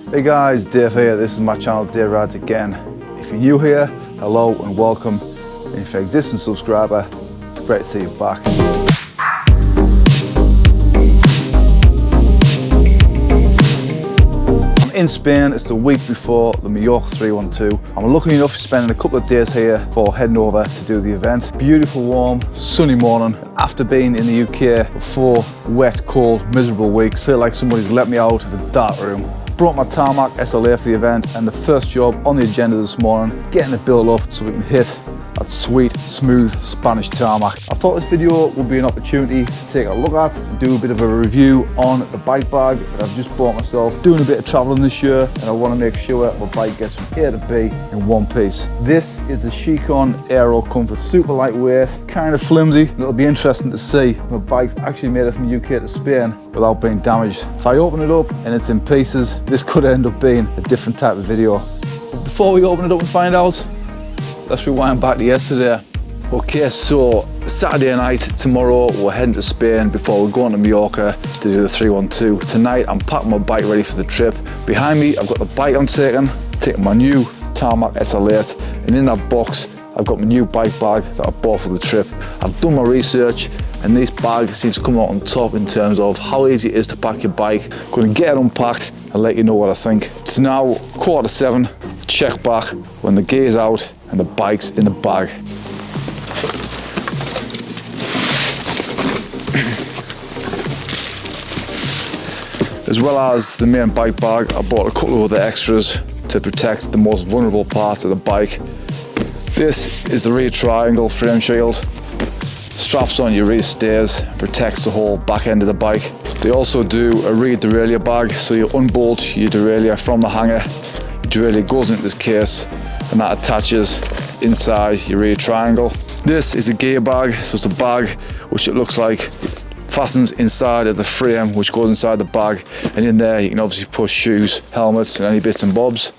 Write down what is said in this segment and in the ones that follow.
Hey guys, Dave here. This is my channel, Dave Rides Again. If you're new here, hello and welcome. And if you're an existing subscriber, it's great to see you back. I'm in Spain. It's the week before the Majorca 312. I'm lucky enough spending a couple of days here before heading over to do the event. Beautiful, warm, sunny morning. After being in the UK for 4 wet, cold, miserable weeks, I feel like somebody's let me out of a dark room. Brought my Tarmac SL8 for the event, and the first job on the agenda this morning, getting it built up so we can hit that sweet, smooth Spanish tarmac. I thought this video would be an opportunity to take a look at and do a bit of a review on the bike bag that I've just bought myself. Doing a bit of traveling this year, and I want to make sure my bike gets from A to B in one piece. This is the Scicon AeroComfort, super lightweight, kind of flimsy, and it'll be interesting to see if my bike's actually made it from UK to Spain without being damaged. If I open it up and it's in pieces, this could end up being a different type of video. But before we open it up and find out, let's rewind back to yesterday. Okay, so Saturday night, tomorrow we're heading to Spain before we're going to Majorca to do the 312. Tonight I'm packing my bike ready for the trip. Behind me I've got the bike I'm taking my new Tarmac SL8, and in that box I've got my new bike bag that I bought for the trip. I've done my research, and this bag seems to come out on top in terms of how easy it is to pack your bike. I'm going to get it unpacked and let you know what I think. It's now 7:15. Check back when the gear's out and the bike's in the bag. As well as the main bike bag, I bought a couple of other extras to protect the most vulnerable parts of the bike. This is the rear triangle frame shield. Straps on your rear stairs, protects the whole back end of the bike. They also do a rear derailleur bag, so you unbolt your derailleur from the hanger. Your derailleur goes into this case, and that attaches inside your rear triangle. This is a gear bag, so it's a bag which it looks like fastens inside of the frame, which goes inside the bag, and in there you can obviously put shoes, helmets, and any bits and bobs.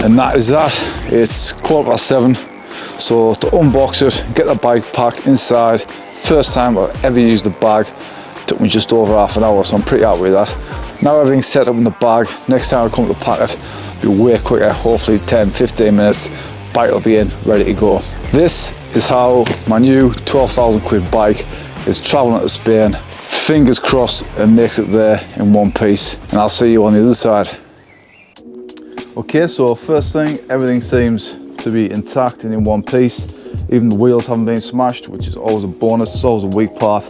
And that is that. It's 7:15, so to unbox it, get the bike packed inside, first time I've ever used the bag, took me just over half an hour, so I'm pretty happy with that. Now everything's set up in the bag, next time I come to pack it, it'll be way quicker, hopefully 10-15 minutes, bike will be in, ready to go. This is how my new 12,000 quid bike is travelling to Spain. Fingers crossed it makes it there in one piece, and I'll see you on the other side. Okay, so first thing, everything seems to be intact and in one piece. Even the wheels haven't been smashed, which is always a bonus. It's always a weak part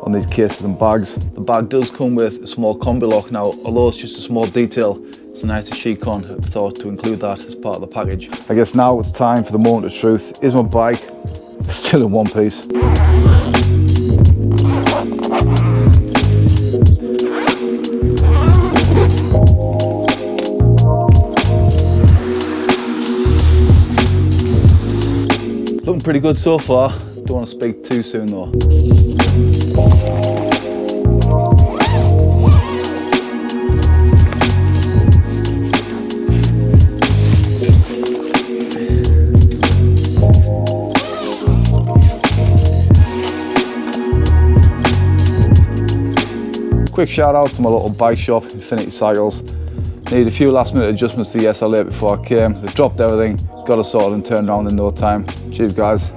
on these cases and bags. The bag does come with a small combi lock. Now, although it's just a small detail, it's nice that Scicon have thought to include that as part of the package. I guess now it's time for the moment of truth. Is my bike still in one piece? pretty good so far. Don't want to speak too soon though. Quick shout out to my local bike shop, Infinity Cycles. Needed a few last minute adjustments to the SL8 before I came. They dropped everything, got it sorted and turned around in no time. Cheers guys.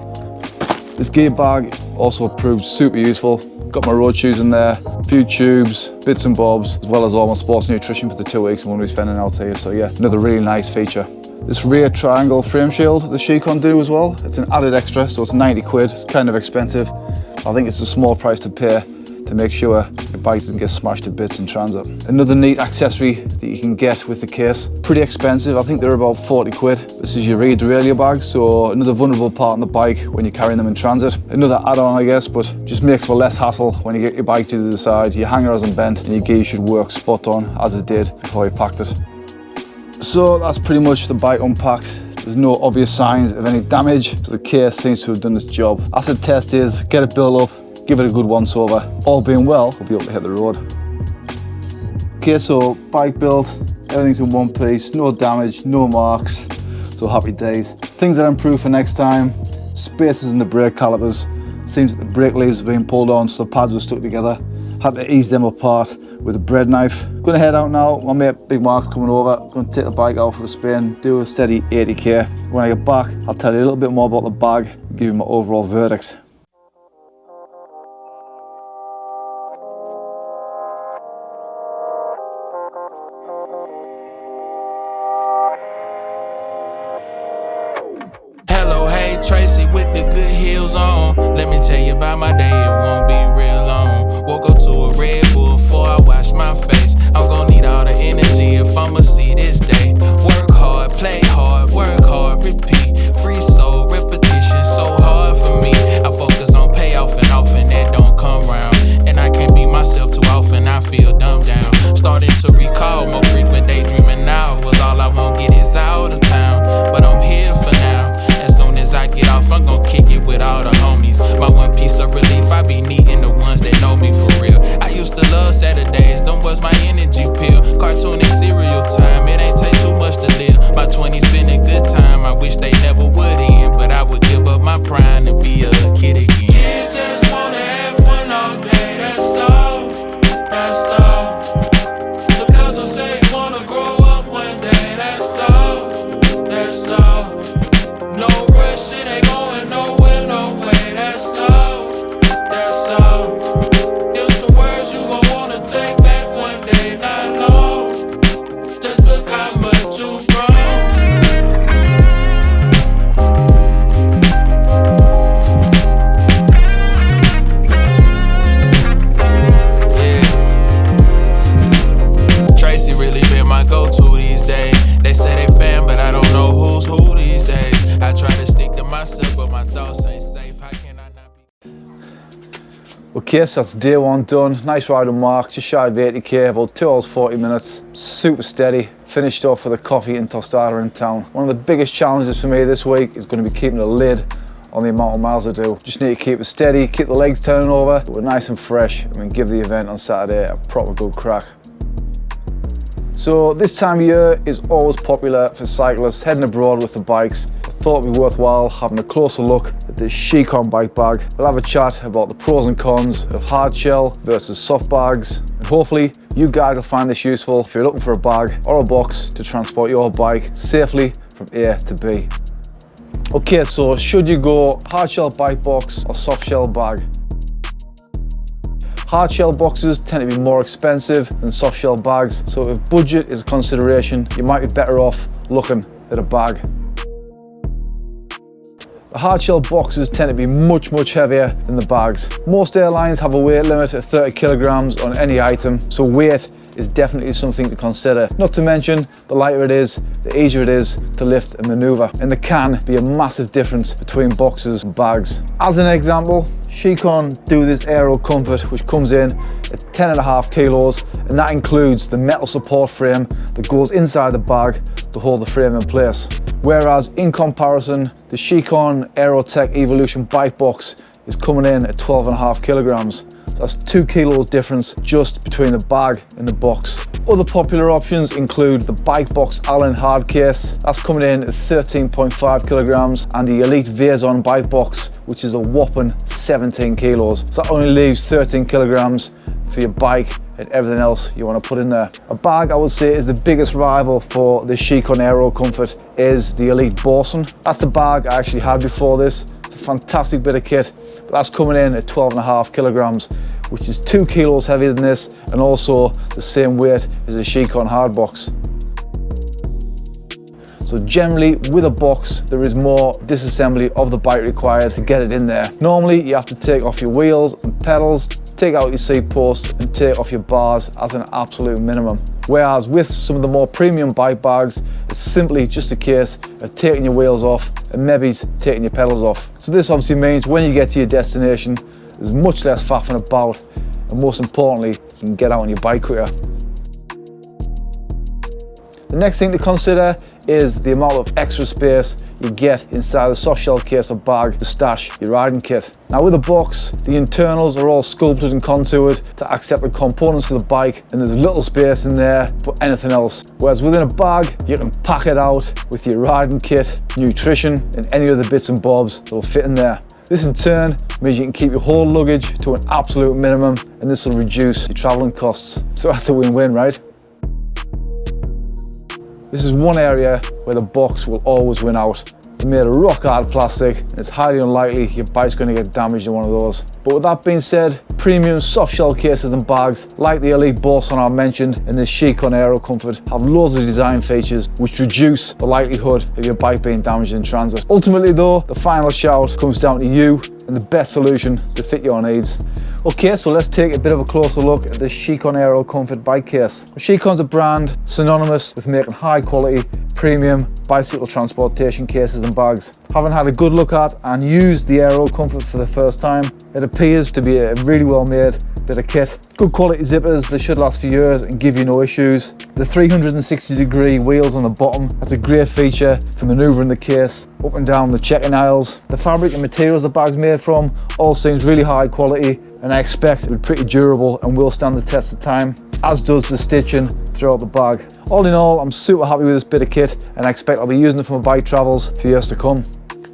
This gear bag also proved super useful. Got my road shoes in there, a few tubes, bits and bobs, as well as all my sports nutrition for the 2 weeks I'm going to be spending out here. So yeah, another really nice feature. This rear triangle frame shield, the Scicon do as well. It's an added extra, so it's 90 quid. It's kind of expensive. I think it's a small price to pay to make sure your bike doesn't get smashed to bits in transit. Another neat accessory that you can get with the case. Pretty expensive, I think they're about 40 quid. This is your rear derailleur bag, so another vulnerable part on the bike when you're carrying them in transit. Another add-on I guess, but just makes for less hassle when you get your bike to the side, your hanger hasn't bent and your gear should work spot on as it did before you packed it. So that's pretty much the bike unpacked. There's no obvious signs of any damage, so the case seems to have done its job. Acid test is, get it built up, give it a good once over. All being well, we'll be able to hit the road. Okay, so bike built, everything's in one piece, no damage, no marks, so happy days. Things that improve for next time, spaces in the brake calipers. Seems that the brake leaves have been pulled on so the pads were stuck together. Had to ease them apart with a bread knife. Gonna head out now, my mate Big Mark's coming over. Gonna take the bike out for a spin, do a steady 80k. When I get back, I'll tell you a little bit more about the bag, give you my overall verdict. Tracy with the good heels on. Let me tell you about my day, it won't be real long. Woke up to a Red Bull before I wash my face. I'm gonna need all the energy if I'ma see this day. Work hard, play hard, work hard, repeat. Free soul, repetition, so hard for me. I focus on payoff and often that don't come round. And I can't be myself too often, I feel dumbed down. Starting to recall more frequent daydreaming now. Was all I won't get is out of town. But I'm here for now. I get off, I'm gon' kick it with all the homies. My one piece of relief, I be needing the ones that know me for real. I used to love Saturdays, them was my energy pill. Cartoon and cereal time, it ain't take too much to live. My 20s been a good time, I wish they never would end. But I would give up my prime and be a kid again. Kids just wanna have fun all day, that's all, that's all. The girls will say wanna grow up one day, that's all, that's all. No rush, it ain't going nowhere, no way, that's all, that's all. There's some words you gon' wanna take back one day, not long. Just look how much you've grown. Yeah. Tracy really been my go-to these days. They say they fan, but I don't know who's who these days. I try to stick to myself, but my thoughts ain't safe. How can I not be? Okay, so that's day one done. Nice ride on Mark, just shy of 80k, about 2 hours 40 minutes. Super steady. Finished off with a coffee and tostada in town. One of the biggest challenges for me this week is going to be keeping a lid on the amount of miles I do. Just need to keep it steady, keep the legs turning over, but we're nice and fresh, and we give the event on Saturday a proper good crack. So this time of year is always popular for cyclists heading abroad with the bikes. I thought it'd be worthwhile having a closer look at this Scicon bike bag. We'll have a chat about the pros and cons of hard shell versus soft bags. And hopefully you guys will find this useful if you're looking for a bag or a box to transport your bike safely from A to B. Okay, so should you go hard shell bike box or soft shell bag? Hard shell boxes tend to be more expensive than soft shell bags, so if budget is a consideration, you might be better off looking at a bag. The hard shell boxes tend to be much heavier than the bags. Most airlines have a weight limit of 30 kilograms on any item, so weight is definitely something to consider. Not to mention, the lighter it is, the easier it is to lift and maneuver. And there can be a massive difference between boxes and bags. As an example, Scicon do this AeroComfort, which comes in at 10.5 kilos, and that includes the metal support frame that goes inside the bag to hold the frame in place. Whereas in comparison, the Scicon AeroTech Evolution bike box is coming in at 12.5 kilograms. So that's 2 kilos difference just between the bag and the box. Other popular options include the Bike Box Allen hard case, that's coming in at 13.5 kilograms, and the Elite Vazon bike box, which is a whopping 17 kilos. So that only leaves 13 kilograms for your bike and everything else you want to put in there. A bag I would say is the biggest rival for the Scicon AeroComfort is the Elite Bosun. That's the bag I actually had before this. It's a fantastic bit of kit, but that's coming in at 12.5 kilograms, which is 2 kilos heavier than this and also the same weight as a Scicon hard box. So generally with a box there is more disassembly of the bike required to get it in there. Normally you have to take off your wheels and pedals, take out your seat posts and take off your bars as an absolute minimum. Whereas with some of the more premium bike bags, it's simply just a case of taking your wheels off and maybe taking your pedals off. So this obviously means when you get to your destination, there's much less faffing about, and most importantly, you can get out on your bike quicker. The next thing to consider is the amount of extra space you get inside the soft shell case or bag to stash your riding kit. Now with a box, the internals are all sculpted and contoured to accept the components of the bike, and there's little space in there for anything else. Whereas within a bag, you can pack it out with your riding kit, nutrition, and any other bits and bobs that will fit in there. This in turn means you can keep your whole luggage to an absolute minimum, and this will reduce your traveling costs. So that's a win-win, right? This is one area where the box will always win out. It's made of rock hard plastic and it's highly unlikely your bike's going to get damaged in one of those. But with that being said, premium soft shell cases and bags like the Elite Bosun I mentioned and the Scicon AeroComfort have loads of design features which reduce the likelihood of your bike being damaged in transit. Ultimately though, the final shout comes down to you and the best solution to fit your needs. Okay, so let's take a bit of a closer look at the Scicon AeroComfort bike case. Scicon's a brand synonymous with making high quality, premium bicycle transportation cases and bags. Having had a good look at and used the AeroComfort for the first time, it appears to be a really well made bit of kit. Good quality zippers, they should last for years and give you no issues. The 360-degree wheels on the bottom, that's a great feature for manoeuvring the case up and down the checking aisles. The fabric and materials the bag's made from all seems really high quality, and I expect it will be pretty durable and will stand the test of time, as does the stitching throughout the bag. All in all, I'm super happy with this bit of kit and I expect I'll be using it for my bike travels for years to come.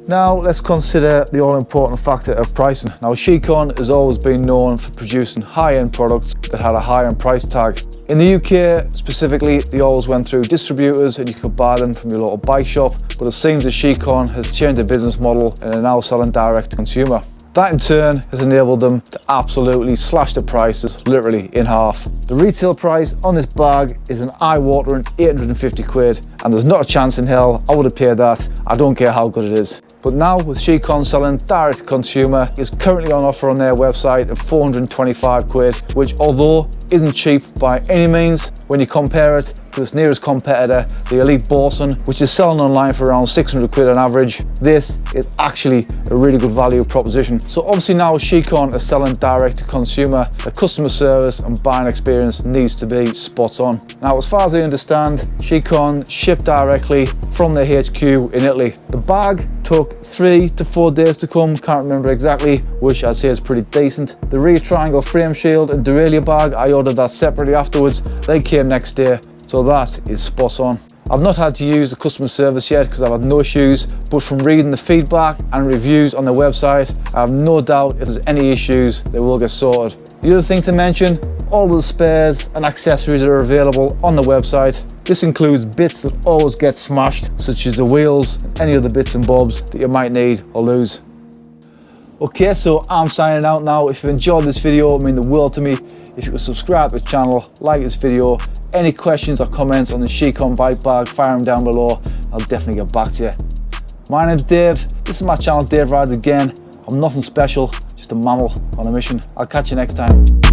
Now let's consider the all-important factor of pricing. Now Scicon has always been known for producing high-end products that had a high-end price tag. In the UK specifically, they always went through distributors and you could buy them from your local bike shop, but it seems that Scicon has changed their business model and are now selling direct to consumer. That in turn has enabled them to absolutely slash the prices literally in half. The retail price on this bag is an eye-watering 850 quid, and there's not a chance in hell I would have paid that. I don't care how good it is. But now with Scicon selling direct to consumer, it's currently on offer on their website at 425 quid, which although isn't cheap by any means, when you compare it to its nearest competitor, the Elite Bosun, which is selling online for around 600 quid on average, this is actually a really good value proposition. So obviously now Scicon is selling direct to consumer, the customer service and buying experience needs to be spot on. Now as far as I understand, Scicon shipped directly from their HQ in Italy. The bag took 3 to 4 days to come, can't remember exactly, which I'd say is pretty decent. The rear triangle frame shield and derailleur bag, I ordered that separately afterwards. They came next day, so that is spot on. I've not had to use the customer service yet because I've had no issues, but from reading the feedback and reviews on their website, I have no doubt if there's any issues, they will get sorted. The other thing to mention, all of the spares and accessories that are available on the website. This includes bits that always get smashed, such as the wheels and any other bits and bobs that you might need or lose. Okay, so I'm signing out now. If you've enjoyed this video, it would mean the world to me if you could subscribe to the channel, like this video. Any questions or comments on the Scicon bike bag, fire them down below. I'll definitely get back to you. My name's Dave. This is my channel, Dave Rides Again. I'm nothing special, just a mammal on a mission. I'll catch you next time.